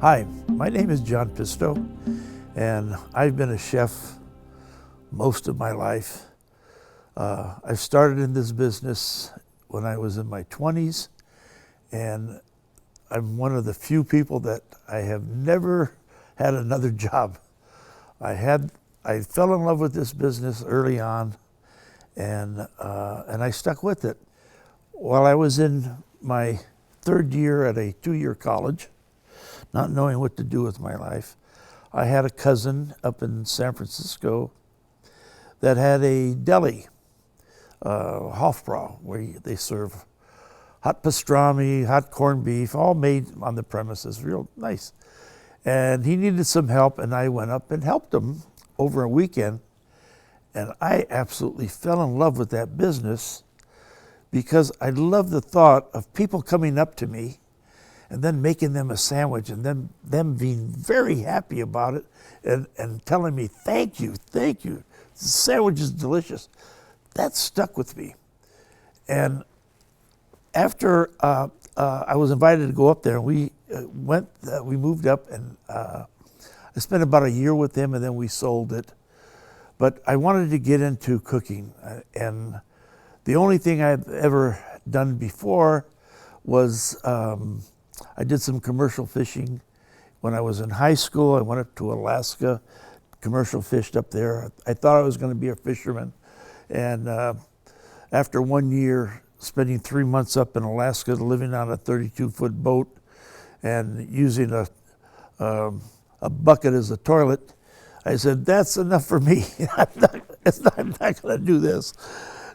Hi, my name is John Pisto, and I've been a chef most of my life. I started in this business when I was in my 20s, and I'm one of the few people that I have never had another job. I fell in love with this business early on, and I stuck with it. While I was in my third year at a 2-year college, not knowing what to do with my life, I had a cousin up in San Francisco that had a deli, Hofbrau, where they serve hot pastrami, hot corned beef, all made on the premises, real nice. And he needed some help, and I went up and helped him over a weekend. And I absolutely fell in love with that business because I love the thought of people coming up to me and then making them a sandwich and then them being very happy about it and telling me, thank you, the sandwich is delicious. That stuck with me. And after I was invited to go up there, we moved up, and I spent about a year with him, and then we sold it. But I wanted to get into cooking, and the only thing I've ever done before was I did some commercial fishing. When I was in high school, I went up to Alaska, commercial fished up there. I thought I was going to be a fisherman. And after 1 year, spending 3 months up in Alaska, living on a 32-foot boat and using a bucket as a toilet, I said, that's enough for me. I'm not going to do this.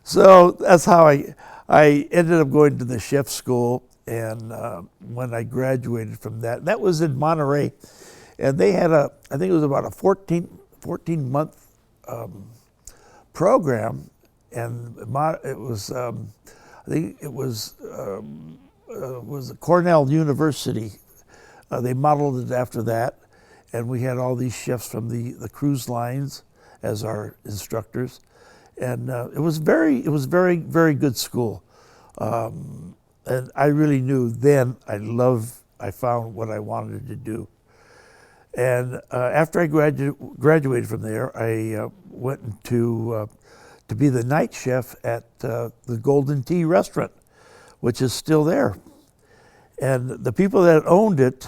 So that's how I ended up going to the chef school. And when I graduated from that was in Monterey, and they had I think it was about a 14-month program, and it was, I think it was Cornell University. They modeled it after that, and we had all these chefs from the cruise lines as our instructors, and it was very, very good school. And I really knew then I found what I wanted to do. And after I graduated from there, I went to be the night chef at the Golden Tea restaurant, which is still there. And the people that owned it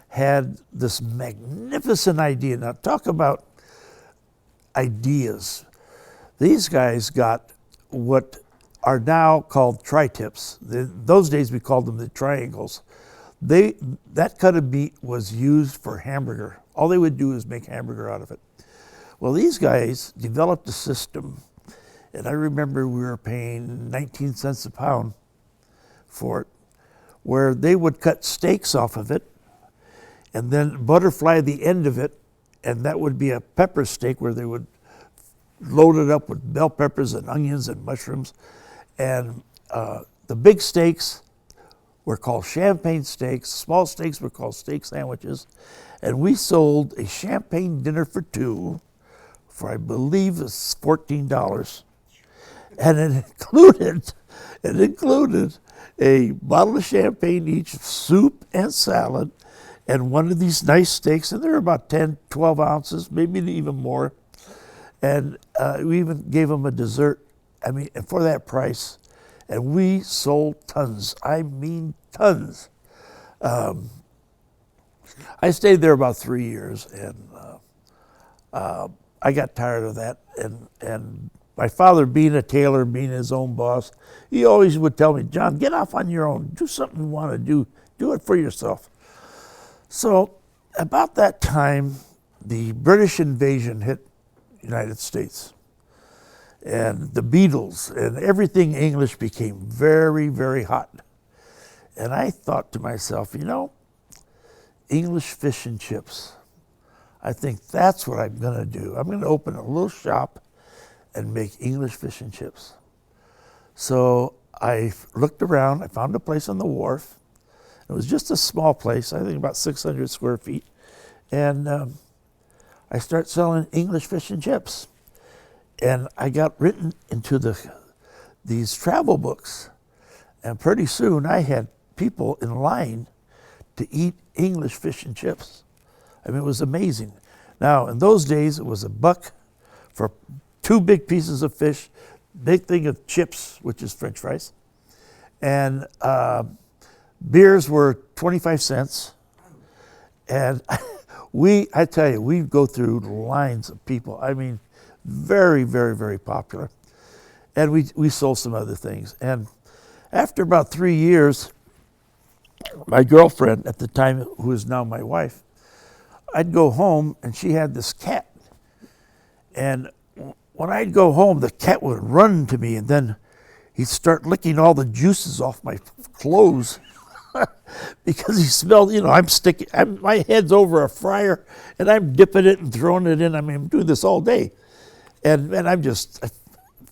had this magnificent idea. Now talk about ideas. These guys got what are now called tri-tips. Those days we called them the triangles. That cut of meat was used for hamburger. All they would do is make hamburger out of it. Well, these guys developed a system, and I remember we were paying 19 cents a pound for it, where they would cut steaks off of it and then butterfly the end of it, and that would be a pepper steak where they would load it up with bell peppers and onions and mushrooms. And the big steaks were called champagne steaks. Small steaks were called steak sandwiches. And we sold a champagne dinner for two for, I believe, it's $14. And it included a bottle of champagne each, soup and salad, and one of these nice steaks. And they were about 10, 12 ounces, maybe even more. And we even gave them a dessert. I mean, for that price, and we sold tons. I mean, tons. I stayed there about 3 years, and I got tired of that. And my father, being a tailor, being his own boss, he always would tell me, John, get off on your own. Do something you want to do. Do it for yourself. So about that time, the British invasion hit the United States. And the Beatles and everything English became very, very hot. And I thought to myself, English fish and chips. I think that's what I'm going to do. I'm going to open a little shop and make English fish and chips. So I looked around. I found a place on the wharf. It was just a small place, I think about 600 square feet. And I started selling English fish and chips. And I got written into these travel books. And pretty soon I had people in line to eat English fish and chips. I mean, it was amazing. Now, in those days, it was $1 for 2 big pieces of fish, big thing of chips, which is French fries, and beers were 25 cents. And I tell you, we'd go through lines of people. I mean, very, very, very popular. And we sold some other things. And after about 3 years, my girlfriend at the time, who is now my wife, I'd go home and she had this cat. And when I'd go home, the cat would run to me and then he'd start licking all the juices off my clothes because he smelled, my head's over a fryer and I'm dipping it and throwing it in. I mean, I'm doing this all day. And I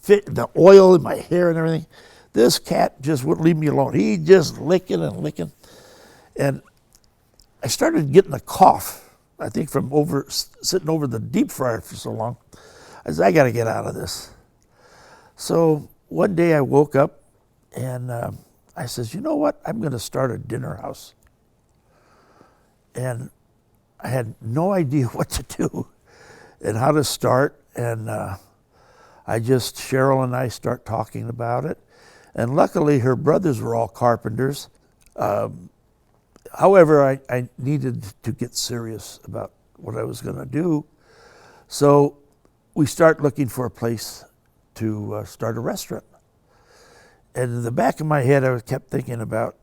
fit the oil in my hair and everything. This cat just wouldn't leave me alone. He just licking and licking. And I started getting a cough, I think from sitting over the deep fryer for so long. I said, I got to get out of this. So one day I woke up and I says, you know what? I'm going to start a dinner house. And I had no idea what to do and how to start. And Cheryl and I start talking about it. And luckily her brothers were all carpenters. However, I needed to get serious about what I was going to do. So we start looking for a place to start a restaurant. And in the back of my head, I kept thinking about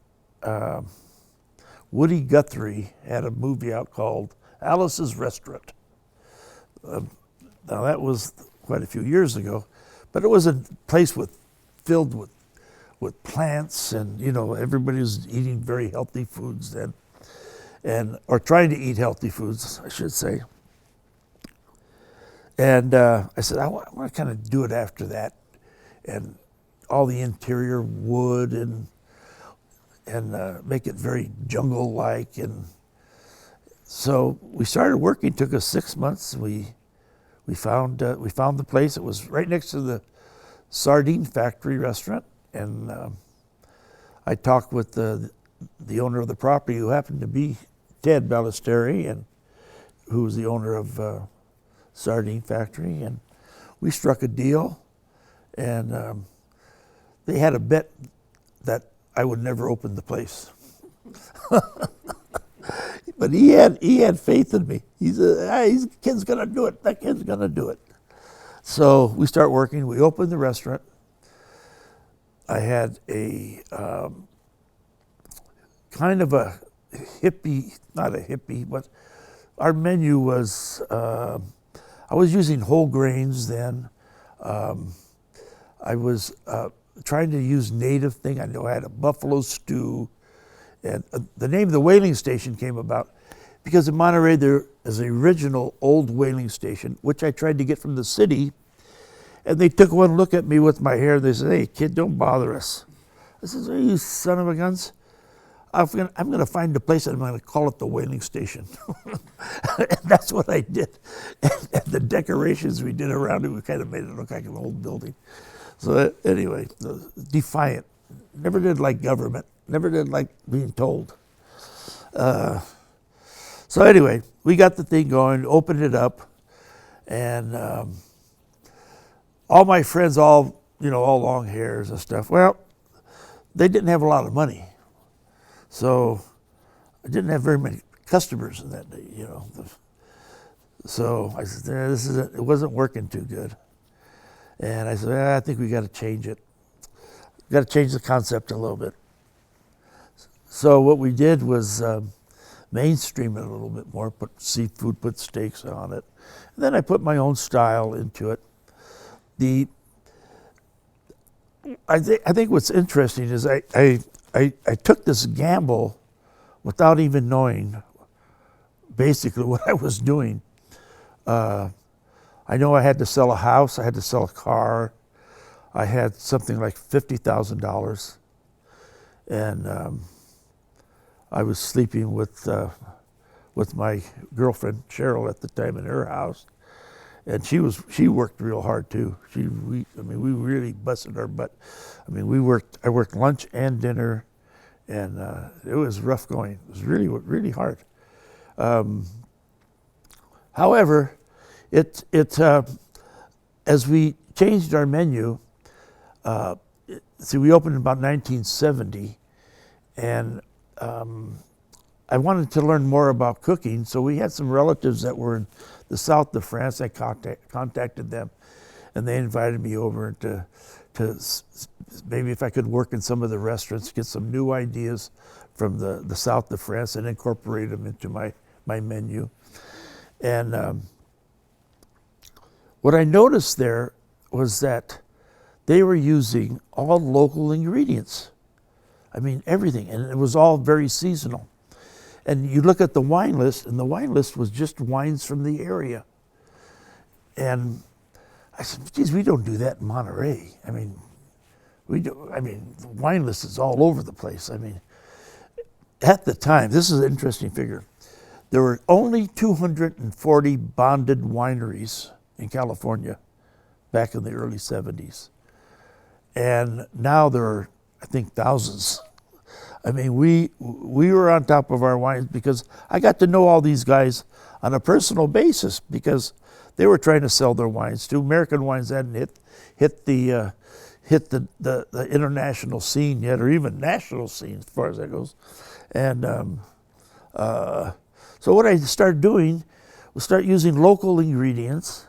Woody Guthrie had a movie out called Alice's Restaurant. Now that was quite a few years ago, but it was a place filled with plants, and everybody was eating very healthy foods then, or trying to eat healthy foods, I should say. And I said, I want to kind of do it after that, and all the interior wood and make it very jungle-like. And so we started working. Took us 6 months. We found the place. It was right next to the Sardine Factory restaurant, and I talked with the owner of the property, who happened to be Ted Ballesteri, and who was the owner of Sardine Factory, and we struck a deal, and they had a bet that I would never open the place. But he had faith in me. He said, "His kid's gonna do it. That kid's gonna do it." So we start working. We opened the restaurant. I had a kind of a hippie, not a hippie, but our menu was, I was using whole grains then. I was trying to use native thing. I know I had a buffalo stew. And the name of the whaling station came about because in Monterey there is an original old whaling station, which I tried to get from the city. And they took one look at me with my hair. They said, "Hey, kid, don't bother us." I said, "Hey, you son of a guns. I'm going to find a place and I'm going to call it the whaling station." And that's what I did. And the decorations we did around it, we kind of made it look like an old building. So anyway, defiant. Never did like government. Never did like being told. So anyway, we got the thing going, opened it up, and all my friends, all long hairs and stuff. Well, they didn't have a lot of money, so I didn't have very many customers in that day. So I said, it wasn't working too good, and I said, I think we got to change it. Got to change the concept a little bit. So what we did was mainstream it a little bit more, put seafood, put steaks on it. And then I put my own style into it. I think what's interesting is I took this gamble without even knowing basically what I was doing. I know I had to sell a house, I had to sell a car. I had something like $50,000, and I was sleeping with my girlfriend Cheryl at the time in her house, and she worked real hard too. We really busted our butt. I mean, I worked lunch and dinner, And it was rough going. It was really, really hard. However, as we changed our menu, see, we opened in about 1970, and I wanted to learn more about cooking, so we had some relatives that were in the south of France. I contacted them, and they invited me over to maybe if I could work in some of the restaurants, get some new ideas from the south of France and incorporate them into my menu. And what I noticed there was that they were using all local ingredients. I mean, everything, and it was all very seasonal. And you look at the wine list, and the wine list was just wines from the area. And I said, geez, we don't do that in Monterey. I mean, the wine list is all over the place. I mean, at the time, this is an interesting figure. There were only 240 bonded wineries in California back in the early 70s. And now there are, I think, thousands. I mean, we were on top of our wines because I got to know all these guys on a personal basis because they were trying to sell their wines too. American wines hadn't hit the international scene yet, or even national scene as far as that goes. And so what I started doing was start using local ingredients,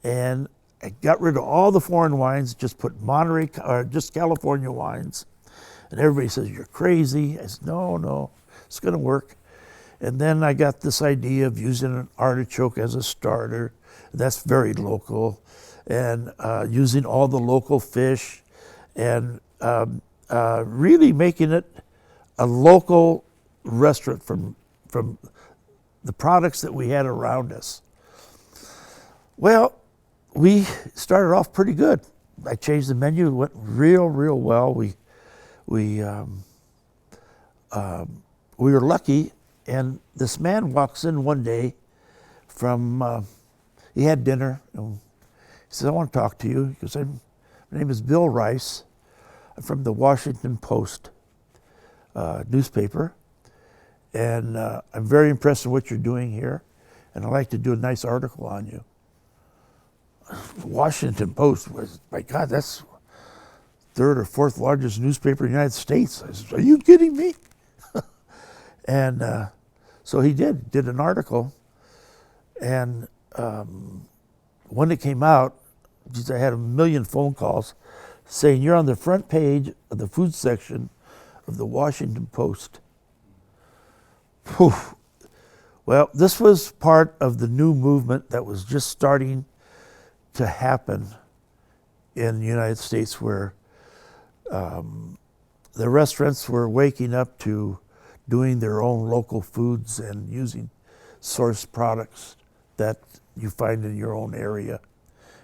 and I got rid of all the foreign wines, just put Monterey, or just California wines. And everybody says, you're crazy. I said, no, it's going to work. And then I got this idea of using an artichoke as a starter. That's very local. And using all the local fish, and really making it a local restaurant from the products that we had around us. Well, we started off pretty good. I changed the menu. It went real well. We were lucky, and this man walks in one day from, he had dinner, and he says, I want to talk to you. He goes, my name is Bill Rice. I'm from the Washington Post newspaper, and I'm very impressed with what you're doing here, and I'd like to do a nice article on you. The Washington Post was, my God, that's third or fourth largest newspaper in the United States. I said, are you kidding me? And so he did an article, and when it came out, geez, I had 1 million phone calls saying, you're on the front page of the food section of the Washington Post. Whew. Well, this was part of the new movement that was just starting to happen in the United States, where the restaurants were waking up to doing their own local foods and using source products that you find in your own area,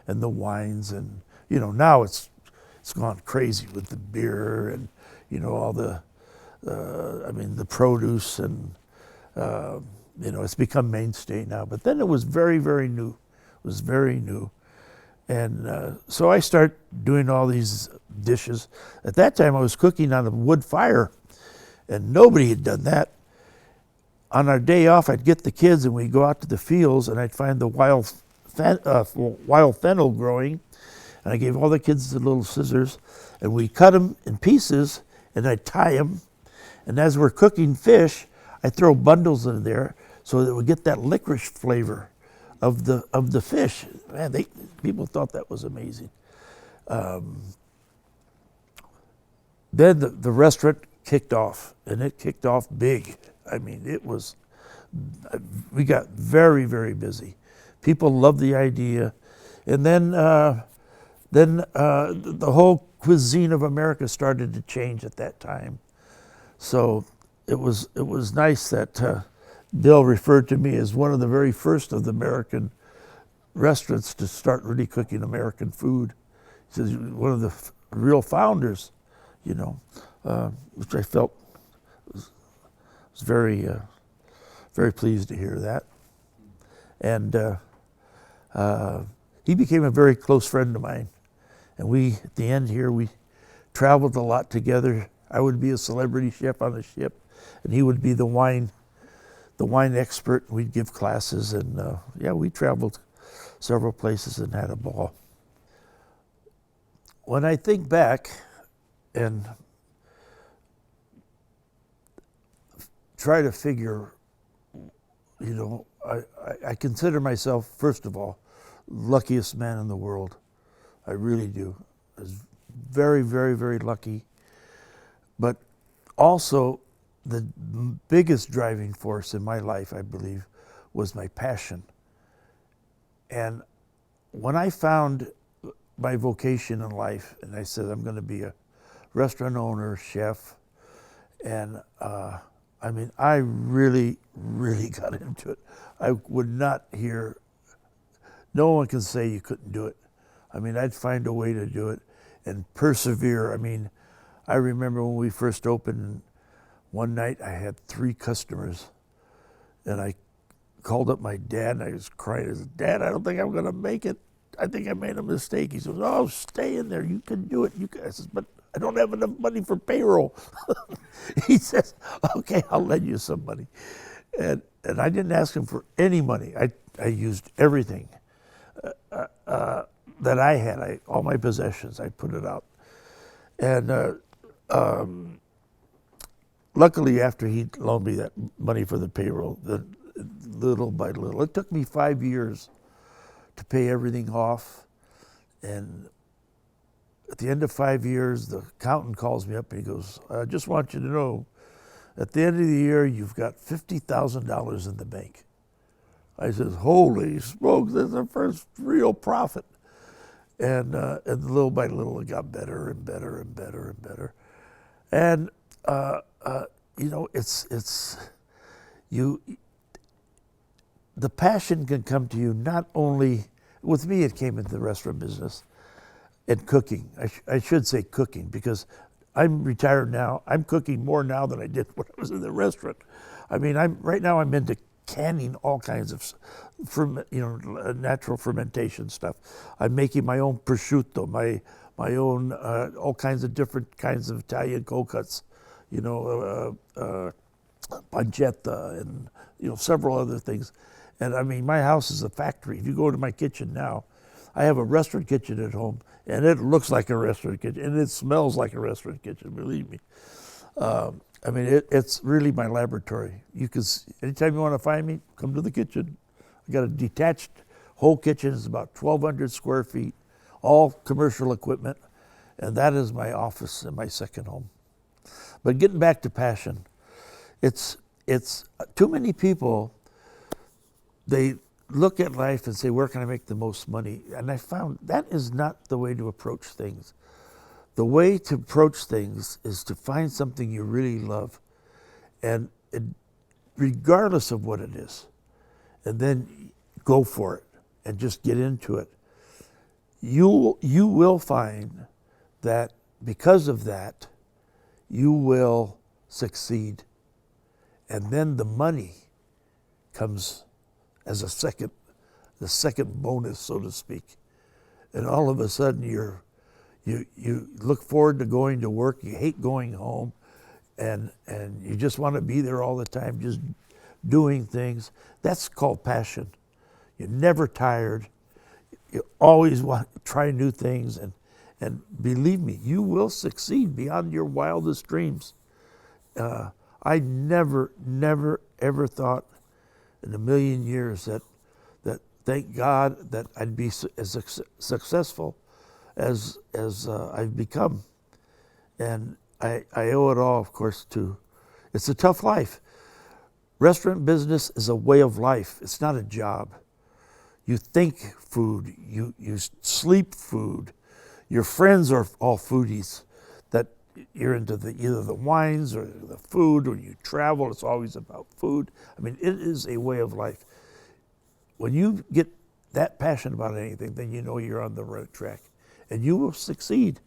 and the wines, and now it's gone crazy with the beer and all the produce, and it's become mainstay now. But then it was very new. It was very new. And so I start doing all these dishes. At that time, I was cooking on a wood fire, and nobody had done that. On our day off, I'd get the kids, and we'd go out to the fields, and I'd find the wild fennel growing, and I gave all the kids the little scissors, and we cut them in pieces, and I'd tie them. And as we're cooking fish, I'd throw bundles in there so that we get that licorice flavor of the fish. Man, people thought that was amazing. Then the restaurant kicked off, and it kicked off big. I mean, we got very busy. People loved the idea, and then the whole cuisine of America started to change at that time. So it was nice that Bill referred to me as one of the very first of the American restaurants to start really cooking American food. He says, one of the real founders, which I felt was very pleased to hear that. And he became a very close friend of mine. And at the end here, we traveled a lot together. I would be a celebrity chef on the ship, and he would be the wine expert. We'd give classes, and yeah, we traveled several places and had a ball. When I think back and try to figure, you know, I consider myself, first of all, luckiest man in the world. I really do. I was very, very, very lucky. But also, the biggest driving force in my life, I believe, was my passion. And when I found my vocation in life, and I said, I'm going to be a restaurant owner, chef, and I mean, I really, really got into it. I would not hear, no one can say you couldn't do it. I mean, I'd find a way to do it and persevere. I mean, I remember when we first opened, one night I had 3 customers, and I called up my dad, and I was crying. I said, Dad, I don't think I'm going to make it. I think I made a mistake. He says, oh, stay in there. You can do it. I says, but I don't have enough money for payroll. He says, okay, I'll lend you some money. And I didn't ask him for any money. I used everything that I had, all my possessions, I put it out. And luckily, after he loaned me that money for the payroll, little by little, it took me 5 years to pay everything off. And at the end of 5 years, the accountant calls me up and he goes, I just want you to know, at the end of the year, you've got $50,000 in the bank. I says, holy smokes, that's the first real profit. And little by little, it got better and better and better and better. And you know, the passion can come to you not only, with me it came into the restaurant business and cooking. I should say cooking, because I'm retired now. I'm cooking more now than I did when I was in the restaurant. I mean, right now I'm into canning all kinds of, natural fermentation stuff. I'm making my own prosciutto, my own all kinds of different kinds of Italian cold cuts, pancetta, and several other things. And I mean, my house is a factory. If you go to my kitchen now, I have a restaurant kitchen at home, and it looks like a restaurant kitchen, and it smells like a restaurant kitchen, believe me. I mean, it's really my laboratory. You can, anytime you want to find me, come to the kitchen. I got a detached whole kitchen. It's about 1,200 square feet, all commercial equipment, and that is my office and my second home. But getting back to passion, it's too many people, they look at life and say, where can I make the most money? And I found that is not the way to approach things. The way to approach things is to find something you really love, and regardless of what it is, and then go for it and just get into it. You will find that because of that, you will succeed. And then the money comes as the second bonus, so to speak. And all of a sudden you look forward to going to work, you hate going home, and you just want to be there all the time, just doing things. That's called passion. You're never tired. You always want to try new things, and believe me, you will succeed beyond your wildest dreams. I never, ever thought in a million years that thank God that I'd be as successful as I've become. And I owe it all, of course, to, it's a tough life. Restaurant business is a way of life. It's not a job. You think food, you sleep food. Your friends are all foodies, that you're into either the wines or the food. When you travel, it's always about food. I mean, it is a way of life. When you get that passionate about anything, then you know you're on the right track, and you will succeed.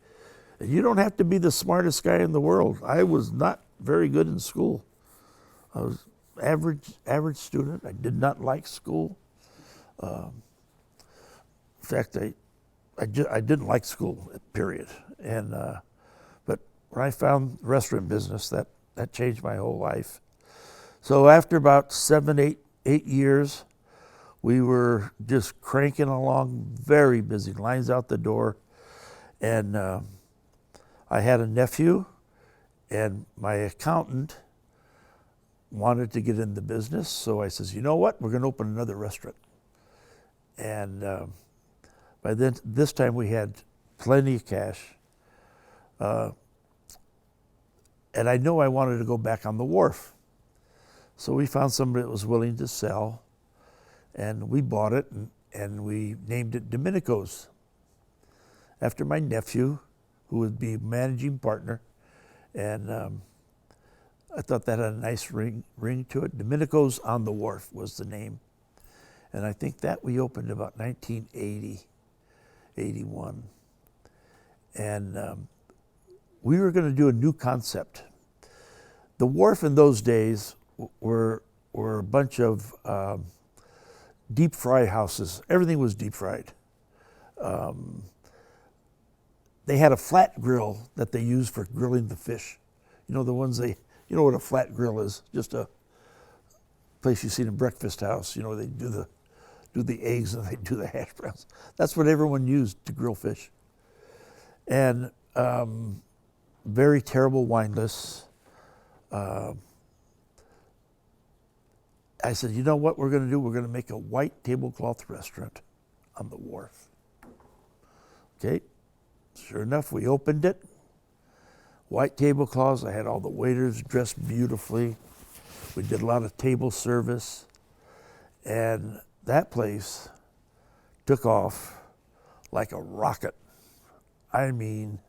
And you don't have to be the smartest guy in the world. I was not very good in school. I was average student. I did not like school. In fact, I didn't like school, period. And but when I found the restaurant business, that changed my whole life. So after about 8 years, we were just cranking along, very busy, lines out the door. And I had a nephew, and my accountant wanted to get in the business. So I says, you know what, we're going to open another restaurant. And by this time we had plenty of cash. And I know I wanted to go back on the wharf. So we found somebody that was willing to sell, and we bought it, and we named it Domenico's, after my nephew, who would be managing partner. And I thought that had a nice ring to it. Domenico's on the Wharf was the name. And I think that we opened about 1980, 81. And we were going to do a new concept. The Wharf in those days were a bunch of deep fry houses. Everything was deep fried. They had a flat grill that they used for grilling the fish. You know, the ones you know what a flat grill is? Just a place you see in a breakfast house. You know, they do the eggs and they do the hash browns. That's what everyone used to grill fish. And very terrible wine lists. I said, you know what we're going to do? We're going to make a white tablecloth restaurant on the wharf. Okay. Sure enough, we opened it. White tablecloths. I had all the waiters dressed beautifully. We did a lot of table service. And that place took off like a rocket. I mean,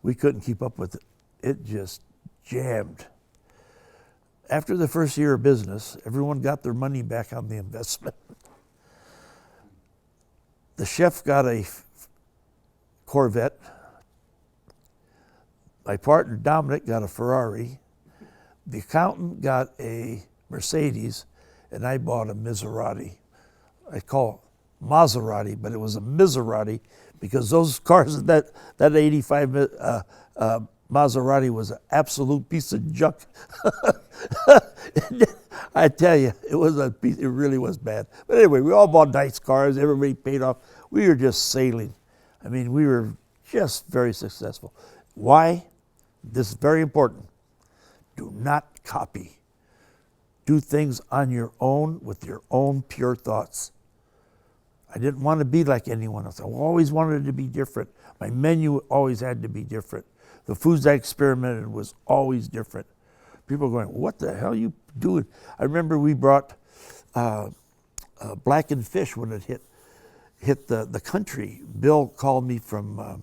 we couldn't keep up with it. It just jammed. After the first year of business, everyone got their money back on the investment. The chef got a Corvette. My partner Dominic got a Ferrari. The accountant got a Mercedes, and I bought a Maserati. I call it Maserati, but it was a Maserati because those cars, that 85 Maserati was an absolute piece of junk. I tell you, it really was bad. But anyway, we all bought nice cars. Everybody paid off. We were just sailing. I mean, we were just very successful. Why? This is very important. Do not copy. Do things on your own with your own pure thoughts. I didn't want to be like anyone else. I always wanted to be different. My menu always had to be different. The foods I experimented was always different. People were going, what the hell are you doing? I remember we brought blackened fish when it hit the country. Bill called me from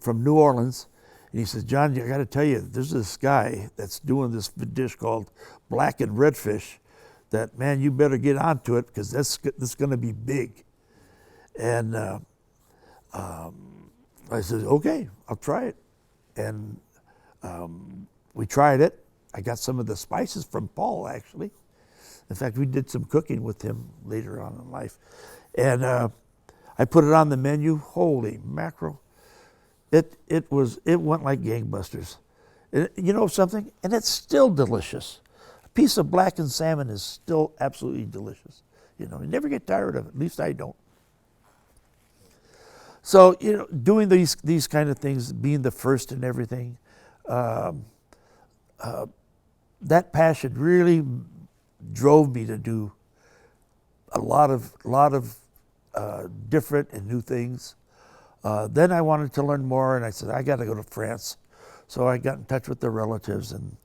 New Orleans, and he says, John, I got to tell you, there's this guy that's doing this dish called Blackened Redfish that, man, you better get onto it because this is going to be big. And I said, okay, I'll try it. And we tried it. I got some of the spices from Paul, actually. In fact, we did some cooking with him later on in life. And I put it on the menu. Holy mackerel. It went like gangbusters. You know something? And it's still delicious. A piece of blackened salmon is still absolutely delicious. You know, you never get tired of it. At least I don't. So, you know, doing these kind of things, being the first in everything, that passion really drove me to do a lot of different and new things. Then I wanted to learn more, and I said, I got to go to France. So I got in touch with the relatives, and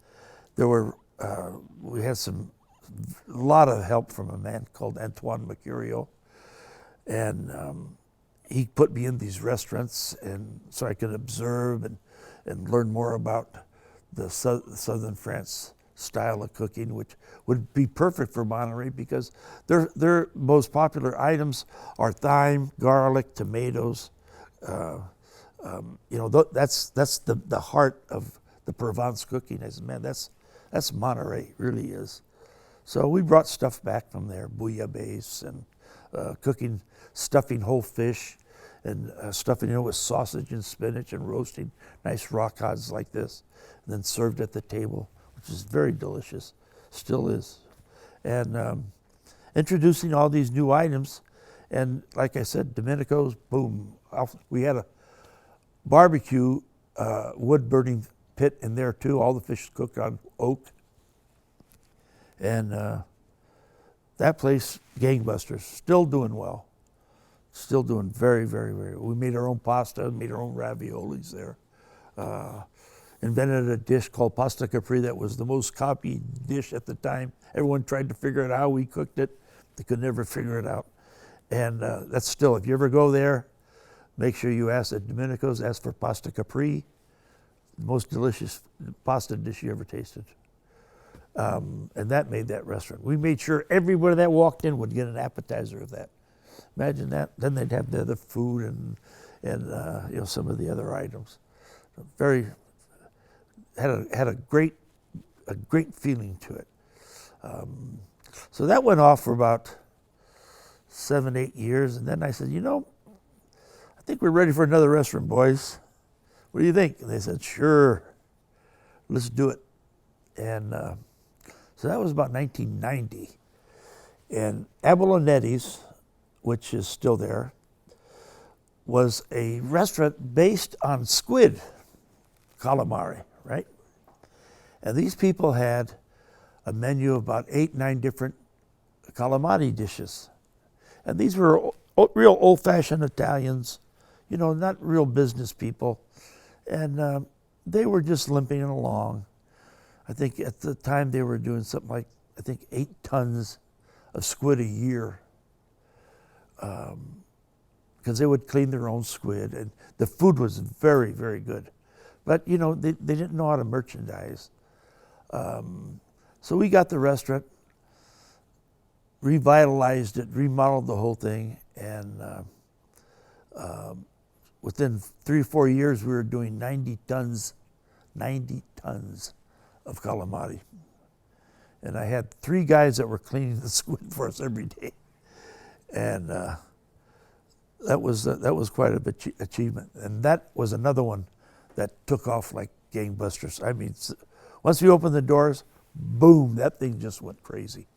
we had a lot of help from a man called Antoine Mercurio. And he put me in these restaurants, and so I could observe and learn more about the southern France style of cooking, which would be perfect for Monterey because their most popular items are thyme, garlic, tomatoes. You know, that's the heart of the Provence cooking. I said, man, that's Monterey, it really is. So we brought stuff back from there, bouillabaisse and stuffing whole fish and stuffing it with sausage and spinach and roasting nice raw cods like this, and then served at the table, which is very delicious, still is. And introducing all these new items, and like I said, Domenico's, boom. We had a barbecue wood burning pit in there too. All the fish cooked on oak. And that place, gangbusters, still doing well. Still doing very, very, very well. We made our own pasta, made our own raviolis there. Invented a dish called pasta capri that was the most copied dish at the time. Everyone tried to figure out how we cooked it. They could never figure it out. And that's still, if you ever go there, make sure you ask at Domenico's, ask for pasta capri, the most delicious pasta dish you ever tasted. And that made that restaurant. We made sure everybody that walked in would get an appetizer of that. Imagine that. Then they'd have the other food and you know, some of the other items. Very had a great feeling to it. So that went off for about 7, 8 years, and then I said, you know, I think we're ready for another restaurant, boys. What do you think? And they said, sure, let's do it. And so that was about 1990. And Abolonetti's, which is still there, was a restaurant based on squid, calamari, right? And these people had a menu of about 8, 9 different calamari dishes. And these were real old-fashioned Italians, you know, not real business people. And they were just limping along. I think at the time they were doing something like, I think 8 tons of squid a year. Because they would clean their own squid, and the food was very, very good. But, you know, they didn't know how to merchandise. So we got the restaurant, revitalized it, remodeled the whole thing, and within 3 or 4 years, we were doing 90 tons of calamari. And I had 3 guys that were cleaning the squid for us every day. And that was quite an achievement. And that was another one that took off like gangbusters. I mean, once we opened the doors, boom, that thing just went crazy.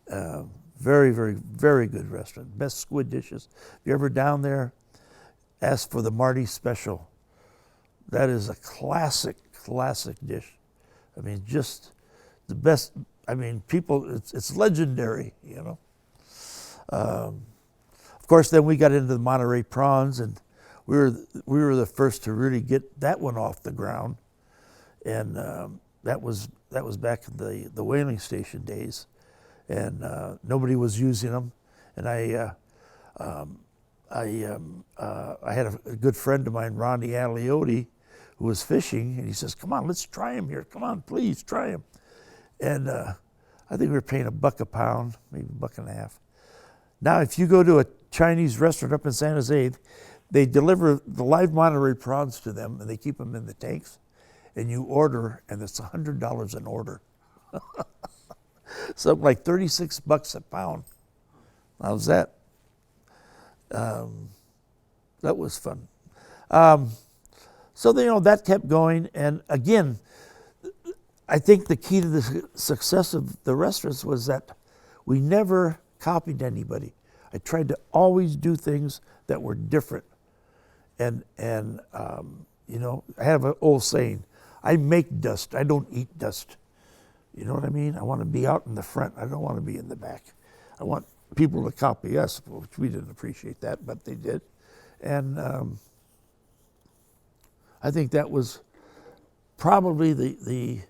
Very, very, very good restaurant. Best squid dishes. If you're ever down there, ask for the Marty Special. That is a classic dish. I mean, just the best. I mean, people, it's legendary, you know. Of course, then we got into the Monterey Prawns, and we were the first to really get that one off the ground. And that was back in the whaling station days, and nobody was using them. And I had a good friend of mine, Ronnie Aliotti, who was fishing, and he says, "Come on, let's try them here. Come on, please try them." And I think we were paying $1 a pound, maybe $1.50. Now, if you go to a Chinese restaurant up in San Jose, they deliver the live Monterey prawns to them, and they keep them in the tanks. And you order, and it's $100 an order. Something like $36 a pound. How's that? That was fun. So, you know, that kept going. And again, I think the key to the success of the restaurants was that we never copied anybody. I tried to always do things that were different. And you know, I have an old saying, I make dust, I don't eat dust. You know what I mean? I want to be out in the front. I don't want to be in the back. I want people to copy us, which we didn't appreciate that, but they did. And I think that was probably the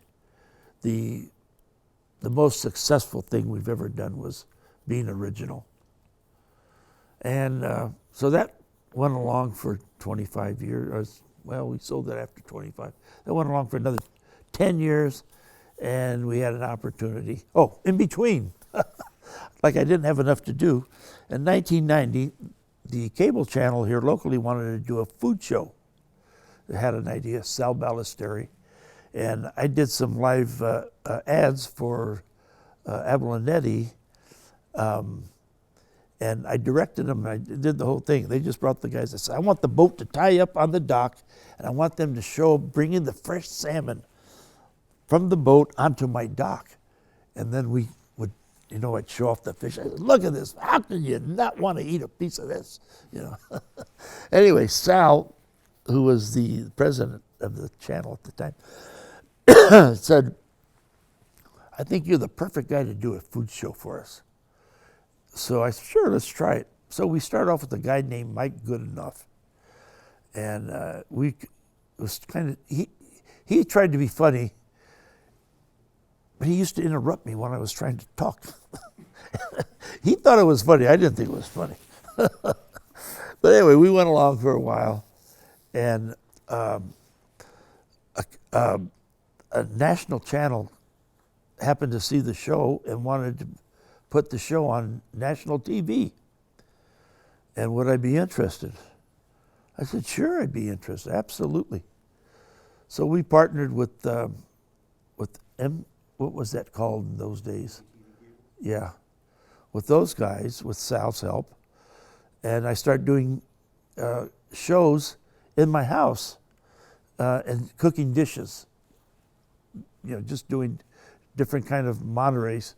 most successful thing we've ever done, was being original. And so that went along for 25 years. Well, we sold it after 25. That went along for another 10 years, and we had an opportunity. Oh, in between, like I didn't have enough to do. In 1990, the cable channel here locally wanted to do a food show. They had an idea, Sal Ballesteri, and I did some live ads for Abalonetti, And I directed them, and I did the whole thing. They just brought the guys. I said, I want the boat to tie up on the dock, and I want them to bring in the fresh salmon from the boat onto my dock. And then we would, I'd show off the fish. I said, look at this. How can you not want to eat a piece of this? Anyway, Sal, who was the president of the channel at the time, said, I think you're the perfect guy to do a food show for us. So I said, sure, let's try it. So we started off with a guy named Mike Goodenough. And it was kind of, he tried to be funny, but he used to interrupt me when I was trying to talk. He thought it was funny. I didn't think it was funny. But anyway, we went along for a while. And a national channel happened to see the show and wanted to put the show on national TV. And would I be interested? I said, sure, I'd be interested, absolutely. So we partnered with what was that called in those days? Yeah, with those guys, with Sal's help. And I started doing shows in my house and cooking dishes. Just doing different kind of Monterey's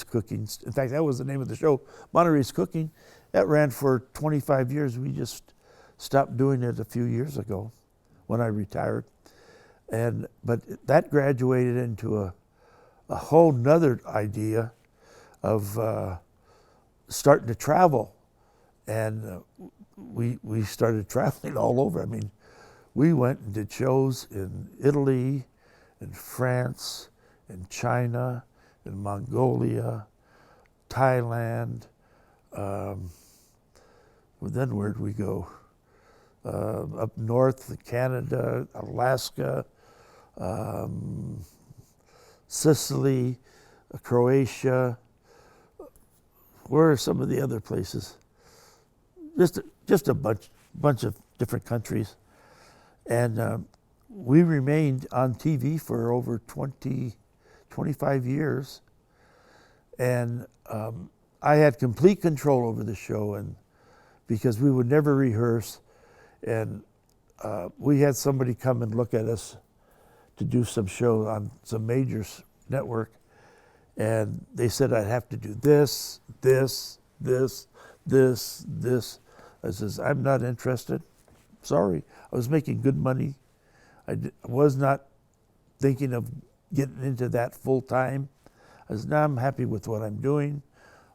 Cooking. In fact, that was the name of the show, Monterey's Cooking. That ran for 25 years. We just stopped doing it a few years ago when I retired. But that graduated into a whole nother idea of starting to travel. And we started traveling all over. I mean, we went and did shows in Italy, in France, in China, in Mongolia, Thailand. Then where'd we go? Up north, Canada, Alaska, Sicily, Croatia. Where are some of the other places? Just a bunch of different countries. And we remained on TV for over 25 years. And I had complete control over the show, and because we would never rehearse. And we had somebody come and look at us to do some show on some major network. And they said I'd have to do this, this, this, this, this. I says, I'm not interested. Sorry. I was making good money. I was not thinking of getting into that full time. I said, now I'm happy with what I'm doing.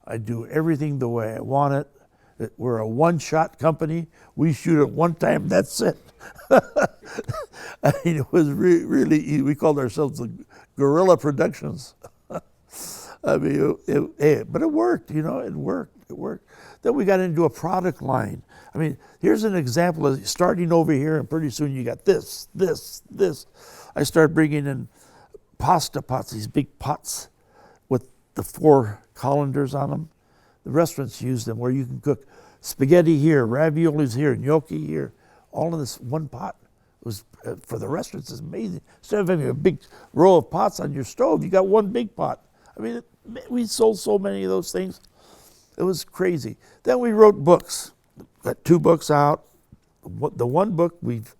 I do everything the way I want it. We're a one-shot company. We shoot it one time, that's it. I mean, it was really, we called ourselves the Guerrilla Productions. I mean, but it worked, it worked. Then we got into a product line. I mean, here's an example of starting over here, and pretty soon you got this. I started bringing in pasta pots, these big pots with the 4 colanders on them. The restaurants use them where you can cook spaghetti here, raviolis here, gnocchi here, all in this one pot. It was, for the restaurants, it's amazing. Instead of having a big row of pots on your stove, you got one big pot. I mean, we sold so many of those things. It was crazy. Then we wrote books. Got 2 books out. The one book we've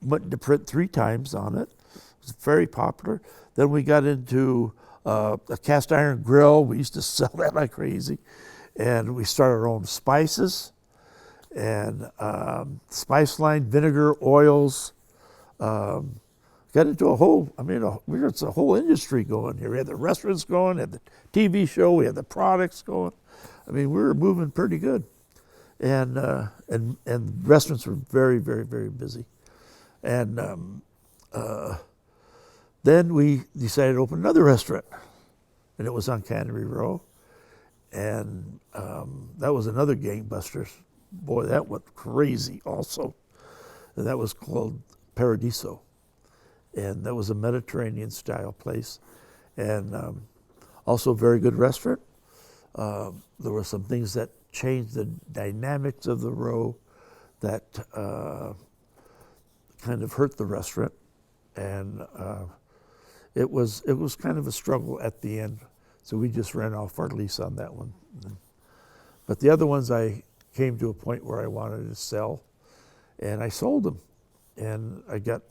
went to print 3 times on it. It was very popular. Then we got into a cast iron grill. We used to sell that like crazy. And we started our own spices and spice line, vinegar, oils. Got into a whole, it's a whole industry going here. We had the restaurants going, had the TV show, we had the products going. I mean, we were moving pretty good. And restaurants were very, very, very busy. And then we decided to open another restaurant, and it was on Cannery Row. And that was another gangbusters. Boy, that went crazy also. And that was called Paradiso. And that was a Mediterranean style place. And also a very good restaurant. There were some things that changed the dynamics of the row that kind of hurt the restaurant. And it was kind of a struggle at the end. So we just ran off our lease on that one. But the other ones I came to a point where I wanted to sell, and I sold them. And I got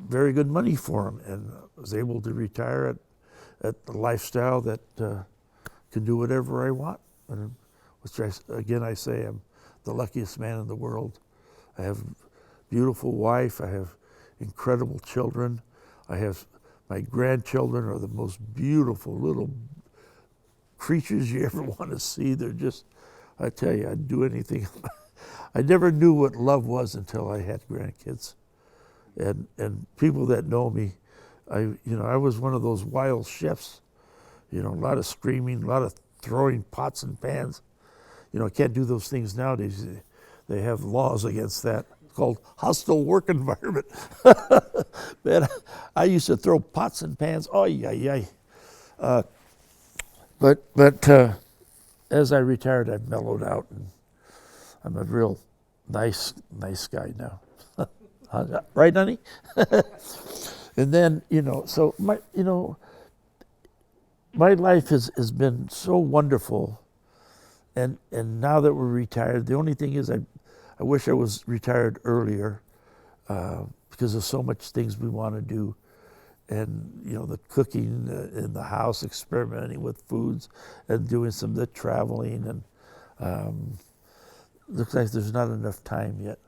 very good money for them, and was able to retire at the lifestyle that can do whatever I want. And which I say I'm the luckiest man in the world. I have a beautiful wife. I have incredible children. I have my grandchildren are the most beautiful little creatures you ever want to see. They're just, I tell you, I'd do anything. I never knew what love was until I had grandkids. And people that know me, I was one of those wild chefs. A lot of screaming, a lot of throwing pots and pans. I can't do those things nowadays. They have laws against that. It's called hostile work environment. Man, I used to throw pots and pans. Oh, yeah. But as I retired, I've mellowed out, and I'm a real nice guy now. Right, honey? And then, so my life has been so wonderful. And now that we're retired, the only thing is I wish I was retired earlier because there's so much things we want to do. And, the cooking in the house, experimenting with foods and doing some of the traveling. And looks like there's not enough time yet.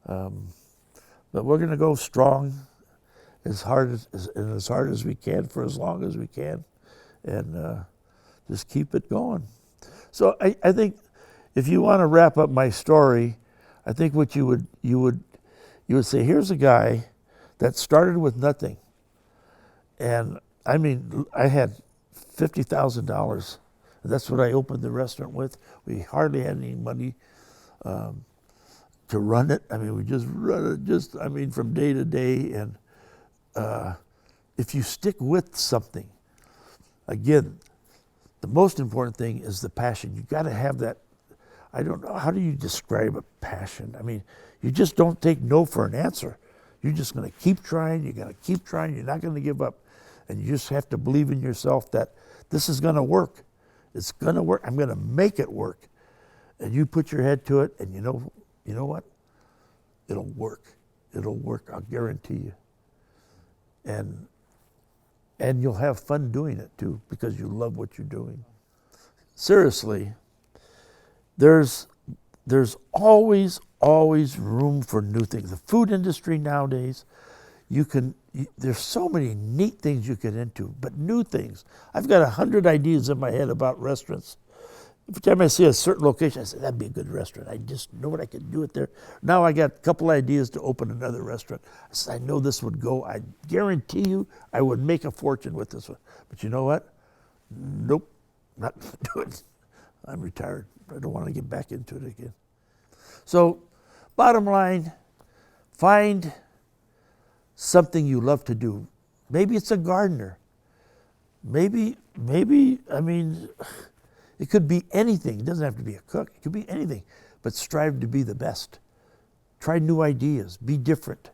But we're going to go strong as hard as we can for as long as we can, and just keep it going. So I think if you want to wrap up my story, I think what you would say, here's a guy that started with nothing. And I mean, I had $50,000. That's what I opened the restaurant with. We hardly had any money to run it. I mean, we just run it from day to day. And if you stick with something, again, the most important thing is the passion. You got to have that. I don't know, how do you describe a passion? I mean, you just don't take no for an answer. You're just going to keep trying. You're going to keep trying. You're not going to give up. And you just have to believe in yourself that this is going to work. It's going to work. I'm going to make it work. And you put your head to it, and you know what? It'll work. It'll work. I'll guarantee you. And you'll have fun doing it too, because you love what you're doing. Seriously, there's always room for new things. The food industry nowadays, there's so many neat things you get into, but new things. I've got 100 ideas in my head about restaurants. Every time I see a certain location, I say, that'd be a good restaurant. I just know what I could do it there. Now I got a couple ideas to open another restaurant. I said, I know this would go. I guarantee you I would make a fortune with this one. But you know what? Nope, not going to do it. I'm retired. I don't want to get back into it again. So, bottom line, find something you love to do. Maybe it's a gardener. Maybe, it could be anything. It doesn't have to be a cook. It could be anything. But strive to be the best. Try new ideas. Be different.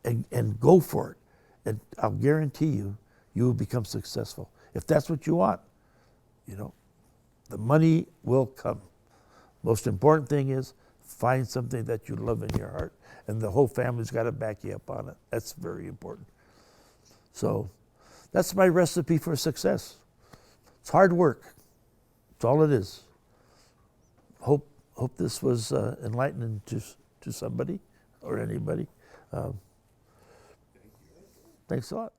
And go for it. And I'll guarantee you will become successful. If that's what you want, the money will come. Most important thing is find something that you love in your heart. And the whole family's got to back you up on it. That's very important. So that's my recipe for success. It's hard work. That's all it is. Hope this was enlightening to somebody or anybody. Thanks a lot.